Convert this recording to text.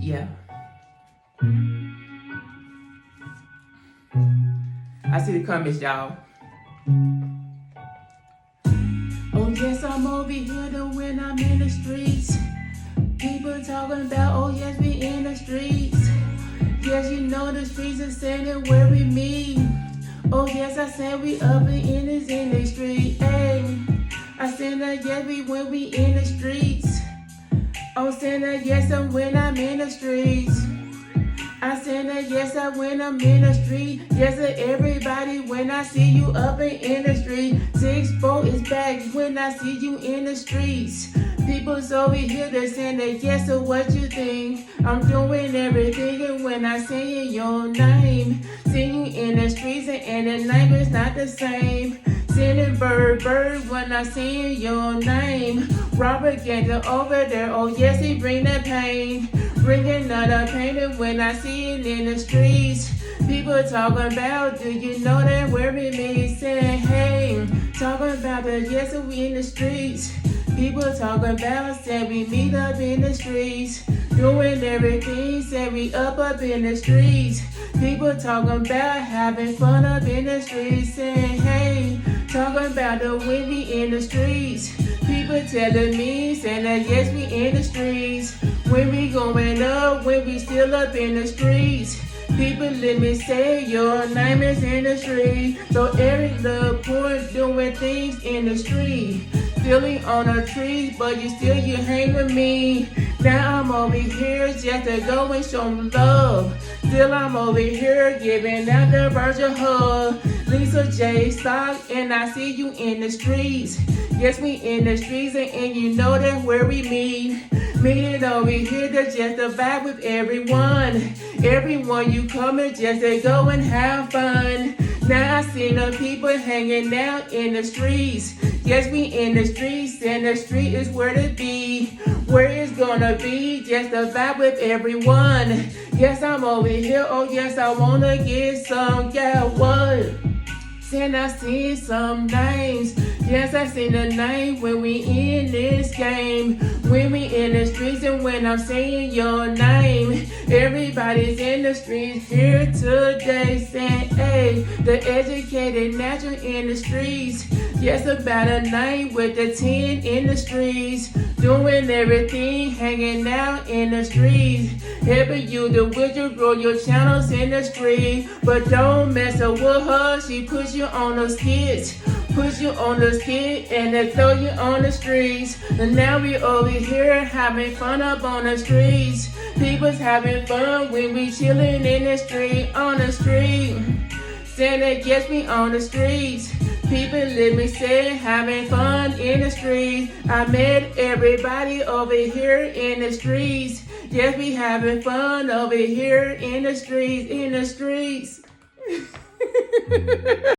Yeah. I see the comments, y'all. Oh yes, I'm over here though when I'm in the streets. People talking about, oh yes, we in the streets. Yes, you know the streets are standing where we meet. Oh yes, I said we up in this industry. Hey, I said that yes, when we in the streets. Oh, said that yes, when I'm in the streets. I said that yes, when I'm in the street. Yes, everybody, when I see you up in the street. 6-4 is back when I see you in the streets. People's over here, they're saying that yes, so what you think? I'm doing everything, and when I say your name, see you in the streets, and the name is not the same. Sending bird when I see your name. Robert Gander over there, oh yes, he bring the pain. Bring another pain when I see it in the streets. People talking about, do you know that where we meet? Saying, hey, talking about the yes, we in the streets. People talking about, said we meet up in the streets. Doing everything, said we up in the streets. People talking about having fun up in the streets. Saying, hey, talking about the when we in the streets. People telling me, saying that yes, we in the streets. When we going up, when we still up in the streets. People let me say your name is in the street. So every little boy doing things in the street. Stealing on a tree, but you hang with me. Now I'm over here just to go and show love. Still I'm over here giving out the virtual hug. Lisa J. Stock, and I see you in the streets. Yes, we in the streets, and you know that where we meet. Meeting over here to just to vibe with everyone. Everyone you coming just to go and have fun. Now I see the people hanging out in the streets. Yes, we in the streets, and the street is where to be. Where it's gonna be, just to vibe with everyone. Yes, I'm over here, oh yes, I wanna get some, yeah, what? And I see some names. Yes, I see the name when we in this game. When we in the streets and when I'm saying your name. Everybody's in the streets here today saying, hey, the educated natural in the streets. Yes, about a night with the 10 in the streets. Doing everything, hanging out in the streets. Helping you to with you grow your channels in the street. But don't mess up with her, she puts you on those kids. Push you on the skid and they throw you on the streets. And now we over here having fun up on the streets. People's having fun when we chilling in the street, on the street. Saying that yes, we on the streets. People let me say having fun in the streets. I met everybody over here in the streets. Yes, we having fun over here in the streets, in the streets.